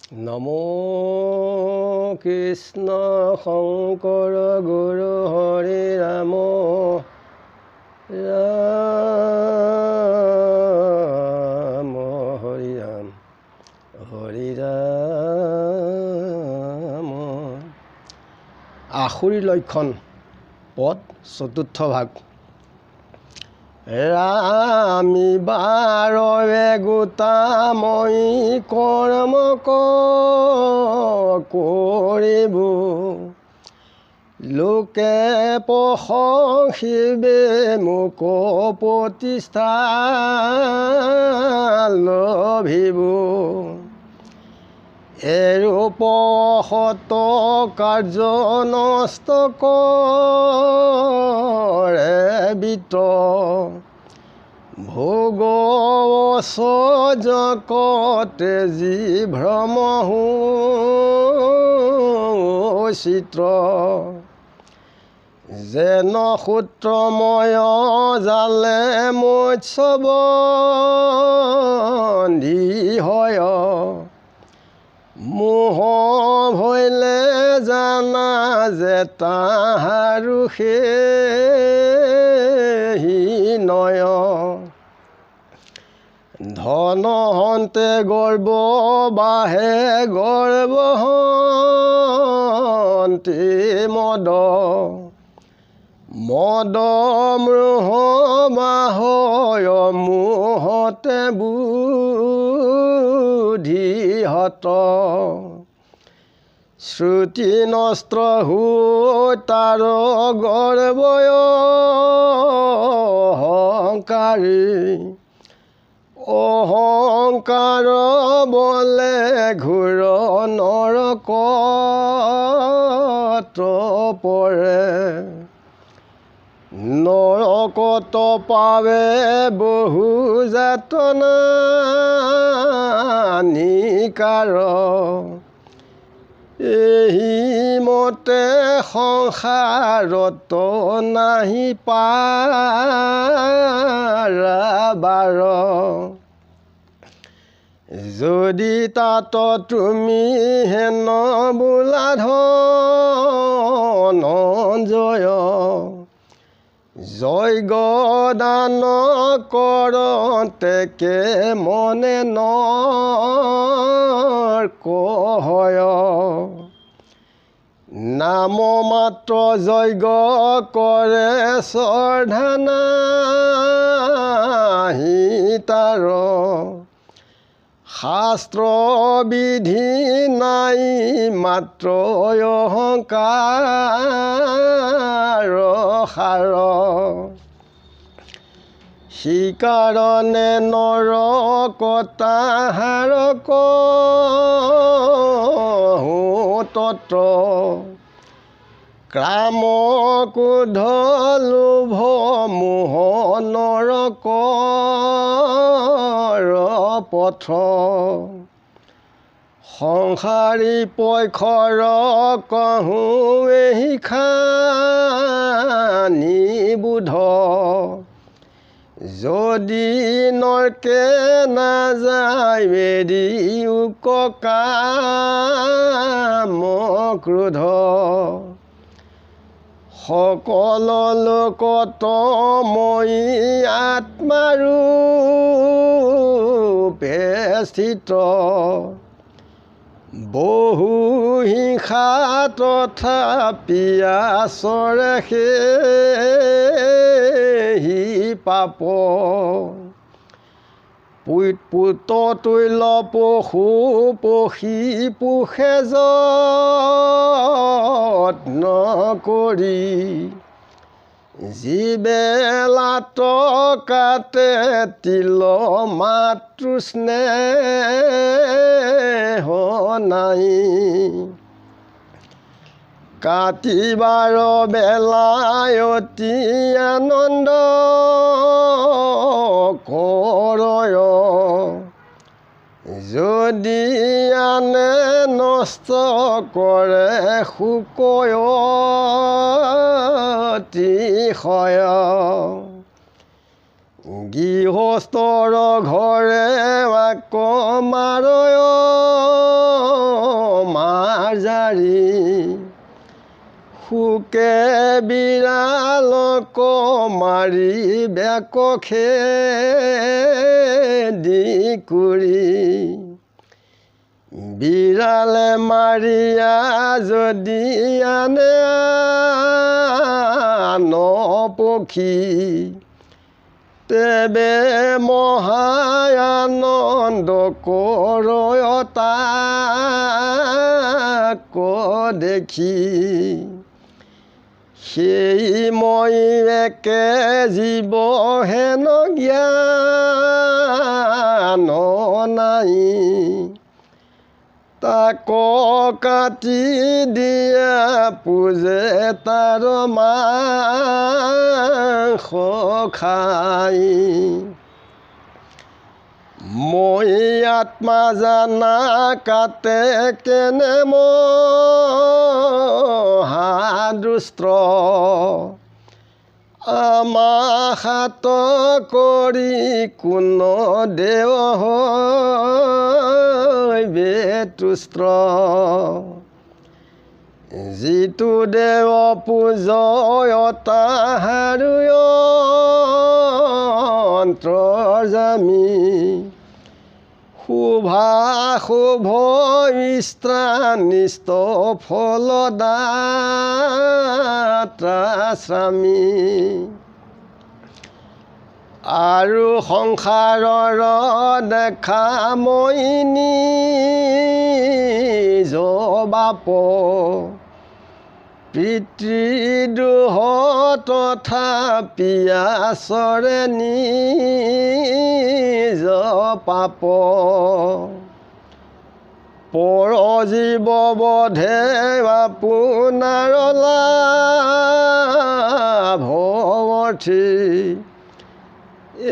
নমো কৃষ্ণ শংকৰ গুৰু হৰি ৰাম ৰাম হৰি ৰাম হৰি ৰাম। আসুৰী লক্ষণ পদ চতুৰ্থ ভাগ। ৰামি বাৰৱে গোটাময়ী কৰ্ম কৰিব, লোকে প্ৰশংসিবে মোক প্ৰতিষ্ঠা লভিব। এৰূপ সত কাৰ্য নষ্ট কৰে বিত, ভোগ জগতে যি ভ্ৰম চিত্ৰ। যেন সূত্ৰময় জালে মৎস্যবন্ধী হয়, মোহ ভৈলে জানা যে তাহাৰো সেই নয়। ধন হন্তে গৰ্ব বাহে, গৰ্ব হন্তে মদ, মদ মোহ বাহয়, মোহতে বুদ্ধি হত। শ্ৰুতি নষ্ট হৈ তাৰ গৰ্বয় অহংকাৰী, অহংকাৰ বলে ঘোৰ নৰকত পৰে। নৰকত পাৱে বহু যাতনা নিকাৰ, এই মতে সংসাৰত নাহি পাৰাবাৰ। যদি তাত তুমি হেন বোলা ধনঞ্জয়, যজ্ঞ দান কৰতে কে মনে নৰক হয়। নাম মাত্ৰ যজ্ঞ কৰে শ্ৰদ্ধা নাহি তাৰ, শাস্ত্ৰ বিধি নাই মাত্ৰ অহংকাৰ সাৰ। সিকাৰণে নৰকতাহাৰ কহো তত্ৰ, কাম ক্ৰোধ লোভ মোহ নৰকৰ পথ। সংসাৰী পক্ষৰ কহোঁ এই খানি বোধ, যদি নৰকে নাযায় মেৰি কাম ক্ৰোধ। সকল লোকত মই আত্মাৰূপে স্থিত, বহু হিংসা তথাপি আচৰে সেই পাপ। পুত তুল্য পশু পক্ষী পোষে যত্ন কৰি, যিবেলাত কাটে তিল মাতৃ স্নেহ নাই। কাটিবাৰ বেলাই অতি আনন্দ কৰয়, যদি আনে নষ্ট কৰে শোকয় অতিশয়। গৃহস্থৰ ঘৰে মাৰয় লোকে বিৰালক মাৰি বেক খেদি কৰি বিৰালে মাৰিয়া যদি আনে আন পক্ষী তেবে মহায়ানন্দ কৰয়তাক দেখি সেই মই একে জীৱ হেন জ্ঞান নাই তাক কাটি দিয়া পূজে তাৰ মাংস খাই মই আত্মা জানা কাটে কেনে মহাদুষ্ট আমাহাত কৰি কোন দেৱ বেতুষ্ট যিটো দেৱ পূজয় তাহাৰো অন্তৰ্যামী শুভা শুভ ইষ্ট্ৰানিষ্ট ফলদাতা স্বামী আৰু সংসাৰৰ দেখা মই নিজ বাপ পিতৃদোহ তথা পিয়াচৰে নিজ পাপ পৰজীৱ বধে আপোনাৰ লাভৱৰ্থী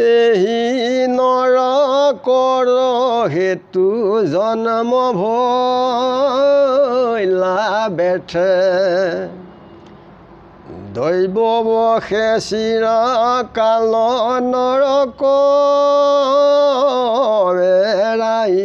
এহি নৰকৰ হেতু জন্ম ভৈলা বেঠে দৈৱ বশে চিৰকাল নৰক এৰাই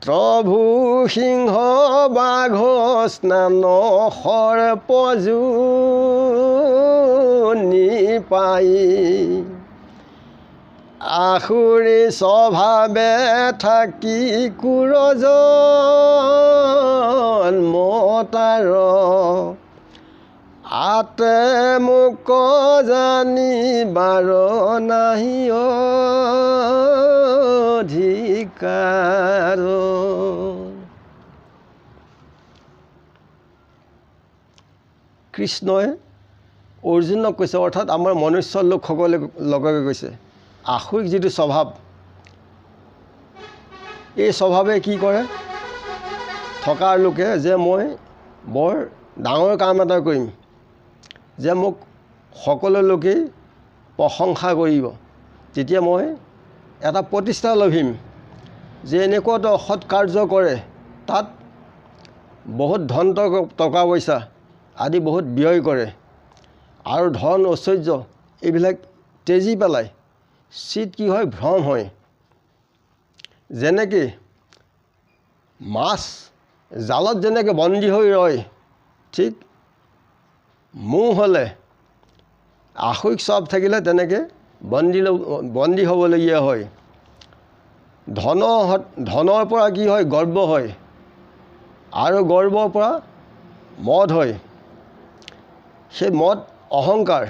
প্ৰভু সিংহ বাঘ স্নান সৰ্পজু পাই আখুৰি স্বভাৱে থাকি কুৰজন মতাৰ আতে মোক জানিবাৰ নাহি অধিকাৰ কৃষ্ণই অৰ্জুনক কৈছে অৰ্থাৎ আমাৰ মনুষ্য লোকসকলে লগে কৈছে আখুৰিক যিটো স্বভাৱ এই স্বভাৱে কি কৰে থকাৰ লোকে যে মই বৰ ডাঙৰ কাম এটা কৰিম যে মোক সকলো লোকেই প্ৰশংসা কৰিব তেতিয়া মই এটা প্ৰতিষ্ঠা লভিম যে এনেকুৱাটো অসৎ কাৰ্য কৰে তাত বহুত ধন টকা পইচা আদি বহুত ব্যয় কৰে আৰু ধন ঐশ্বৰ্য এইবিলাক তেজি পেলাই চিত কি হয় ভ্ৰম হয় যেনেকৈ মাছ জালত যেনেকৈ বন্দী হৈ ৰয় ঠিক মোহ হ'লে আখুৰিক স্বভাৱ থাকিলে তেনেকৈ বন্দী হ'বলগীয়া হয় ধনৰ পৰা কি হয় গৰ্ব হয় আৰু গৰ্বৰ পৰা মদ হয় সেই মদ অহংকাৰ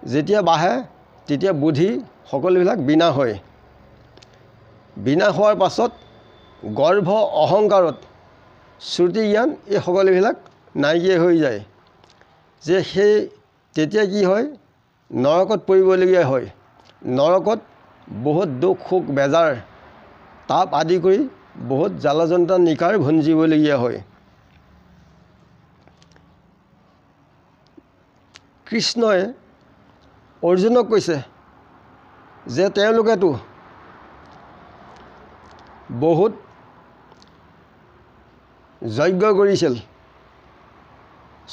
যেতিয়া বাঢ়ে তেতিয়া বুদ্ধি সকলোবিলাক বিনাশ হয় বিনাশ হোৱাৰ পাছত গৰ্ভ অহংকাৰত শ্ৰুতি জ্ঞান এই সকলোবিলাক নাইকিয়া হৈ যায় যে সেই তেতিয়া কি হয় নৰকত পৰিবলগীয়া হয় নৰকত বহুত দুখ সুখ বেজাৰ তাপ আদি কৰি বহুত জ্বালা যন্ত্ৰণা নিকাৰ ভুঞ্জিবলগীয়া হয় কৃষ্ণই অৰ্জুনক কৈছে যে তেওঁলোকেতো বহুত যজ্ঞ কৰিছিল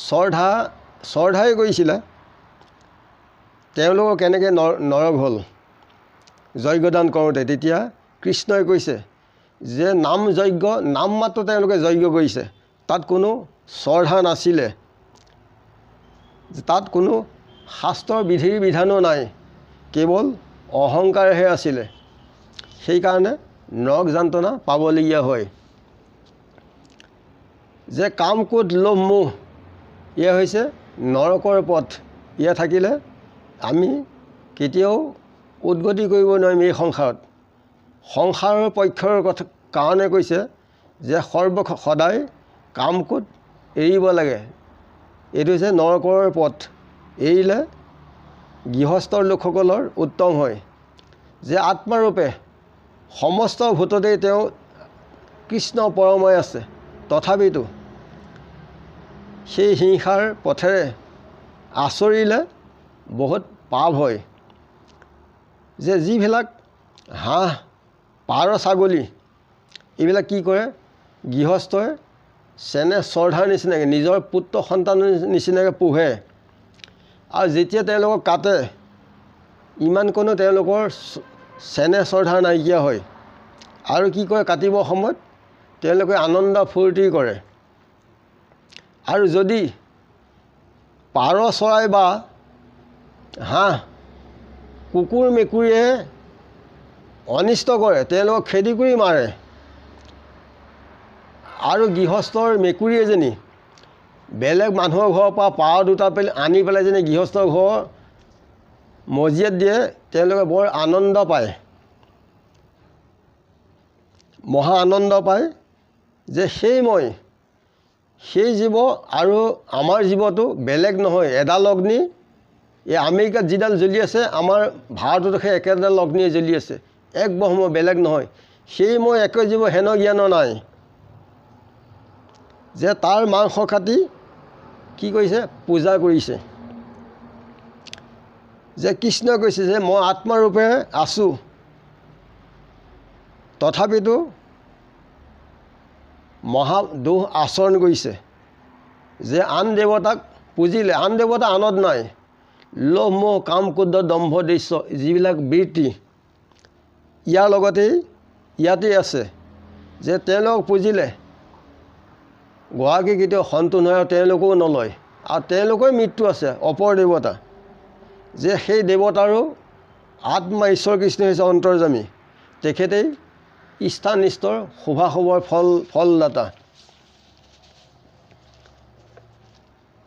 শ্ৰদ্ধাই কৰিছিলে তেওঁলোকৰ কেনেকৈ নৰক হ'ল যজ্ঞদান কৰোঁতে তেতিয়া কৃষ্ণই কৈছে যে নাম মাত্ৰ তেওঁলোকে যজ্ঞ কৰিছে তাত কোনো শ্ৰদ্ধা নাছিলে যে তাত কোনো শাস্ত্ৰৰ বিধিৰ বিধানো নাই, কেৱল অহংকাৰহে আছিলে। সেইকাৰণে নৰক যান্ত্ৰণা পাবলগীয়া হয়। যে কাম ক্ৰোধ লোভ মোহ এয়া হৈছে নৰকৰ পথ। এয়া থাকিলে আমি কেতিয়াও উদ্গতি কৰিব নোৱাৰিম এই সংসাৰত। সংসাৰৰ পক্ষৰ কথা কাৰণে কৈছে যে সদায় কাম ক্ৰোধ এৰিব লাগে। এইটো হৈছে নৰকৰ পথ। এৰিলে গৃহস্থৰ লোকসকলৰ উত্তম হয়। যে আত্মাৰূপে সমস্ত ভূততেই তেওঁ কৃষ্ণ পৰময় আছে, তথাপিতো সেই হিংসাৰ পথেৰে আচৰিলে বহুত পাপ হয়। যে যিবিলাক হাঁহ পাৰ ছাগলী এইবিলাক কি কৰে, গৃহস্থই চেনেহ শ্ৰদ্ধাৰ নিচিনাকৈ নিজৰ পুত্ৰ সন্তানৰ নিচিনাকৈ পোহে। আৰু যেতিয়া তেওঁলোকক কাটে ইমানকণো তেওঁলোকৰ চেনেহ শ্ৰদ্ধা নাইকিয়া হয়। আৰু কি কৰে, কাটিবৰ সময়ত তেওঁলোকে আনন্দ ফূৰ্তি কৰে। আৰু যদি পাৰ চৰাই বা হাঁহ কুকুৰ মেকুৰীয়ে অনিষ্ট কৰে, তেওঁলোকক খেদি কৰি মাৰে। আৰু গৃহস্থৰ মেকুৰী এজনী বেলেগ মানুহৰ ঘৰৰ পৰা পাৰ দুটা আনি পেলাই যেনে গৃহস্থৰ ঘৰৰ মজিয়াত দিয়ে, তেওঁলোকে বৰ আনন্দ পায়, মহা আনন্দ পায়। যে সেই জীৱ আৰু আমাৰ জীৱটো বেলেগ নহয়, এডাল অগ্নি। এই আমেৰিকাত যিডাল জ্বলি আছে আমাৰ ভাৰততো সেই একেডাল অগ্নিয়ে জ্বলি আছে, এক ব্ৰহ্ম, বেলেগ নহয়। সেই মই একে জীৱ হেন জ্ঞান নাই। যে তাৰ মাংস কাটি কি কৰিছে, পূজা কৰিছে। যে কৃষ্ণই কৈছে যে মই আত্মাৰূপে আছোঁ, তথাপিতো মহাদোষ আচৰণ কৰিছে। যে আন দেৱতাক পুজিলে, আন দেৱতা আনত নাই। লোভ মোহ কাম ক্ৰোধ দম্ভ দৃশ্য যিবিলাক বৃত্তি ইয়াৰ লগতেই ইয়াতেই আছে। যে তেওঁলোকক পুজিলে গৰাকী কেতিয়াও সন্তুষ্ট নহয়, আৰু তেওঁলোকেও নলয়। আৰু তেওঁলোকৰ মৃত্যু আছে অপৰ দেৱতা। যে সেই দেৱতাৰো আত্মা ঈশ্বৰ কৃষ্ণ হৈছে অন্তৰ্যামী, তেখেতেই স্থান নিষ্ঠৰ শুভাশুভৰ ফলদাতা।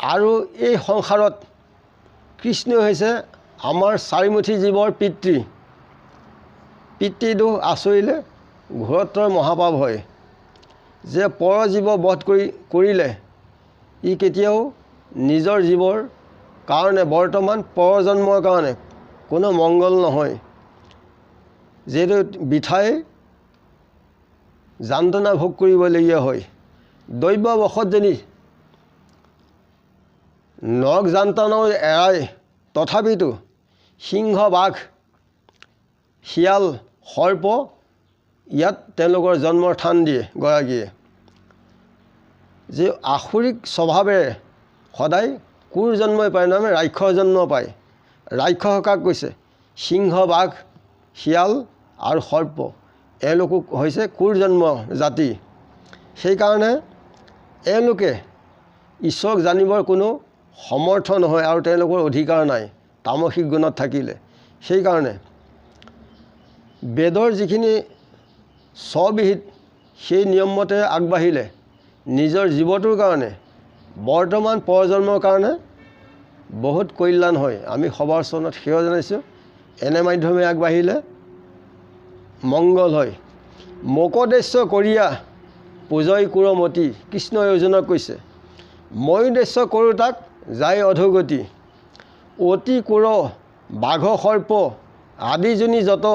আৰু এই সংসাৰত কৃষ্ণ হৈছে আমাৰ চাৰিমুঠি জীৱৰ পিতৃ। পিতৃদোষ আচৰিলে ঘোৰতৰ মহাপাপ হয়। যে পৰ জীৱ বধ কৰিলে ই কেতিয়াও নিজৰ জীৱৰ কাৰণে বৰ্তমান পৰজন্মৰ কাৰণে কোনো মংগল নহয়। যিহেতু বৃথাই যান্ত্ৰণা ভোগ কৰিবলগীয়া হয়। দৈৱবশত যদি নৰক যান্ত্ৰণাও এৰাই তথাপিতো সিংহ বাঘ শিয়াল সৰ্প ইয়াত তেওঁলোকৰ জন্মৰ স্থান দিয়ে গৰাকীয়ে। যে আসুৰিক স্বভাৱেৰে সদায় কোৰ জন্মই পায়, নামে ৰাক্ষস জন্ম পায়। ৰাক্ষস কাক কৈছে, সিংহ বাঘ শিয়াল আৰু সৰ্প, এওঁলোকো হৈছে কোৰ জন্ম জাতি। সেইকাৰণে এওঁলোকে ঈশ্বৰক জানিবৰ কোনো সমৰ্থ নহয়, আৰু তেওঁলোকৰ অধিকাৰ নাই তামসিক গুণত থাকিলে। সেইকাৰণে বেদৰ যিখিনি স্ববিহিত সেই নিয়মমতে আগবাঢ়িলে নিজৰ জীৱটোৰ কাৰণে বৰ্তমান পৰজন্মৰ কাৰণে বহুত কল্যাণ হয়। আমি সবাৰ চৰণত সেৱা জনাইছোঁ। এনে মাধ্যমে আগবাঢ়িলে মংগল হয়। মোকদেশ্য কৰিয়া পূজয় কুৰমতি, কৃষ্ণ অৰ্জুনক কৈছে মই উদ্দেশ্য কৰোঁ তাক যায় অধোগতি। অতি কুৰ বাঘ সৰ্প আদি জনী যত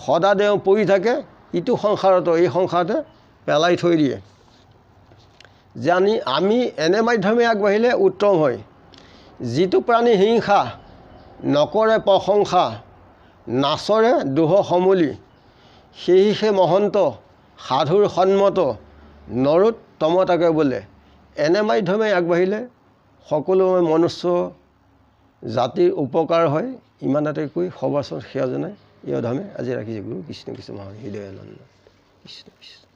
সদা দেওঁ পৰি থাকে ইটো সংসাৰত, এই সংসাৰতে পেলাই থৈ দিয়ে। জানি আমি এনে মাধ্যমে আগবাঢ়িলে উত্তম হয়। যিটো প্ৰাণী হিংসা নকৰে প্ৰশংসা, নাচৰে দোহ সমূলি, সেয়ে মহন্ত সাধুৰ সন্মত নৰোত্তম তাকে বোলে। এনে মাধ্যমে আগবাঢ়িলে সকলো মনুষ্য জাতিৰ উপকাৰ হয়। ইমানতে কৈ সবাচৰত সেৱা জনাই এই অধমে আজি ৰাখিছোঁ। গুৰু কৃষ্ণ কৃষ্ণ মহান হৃদয়ানন্দ কৃষ্ণ কৃষ্ণ।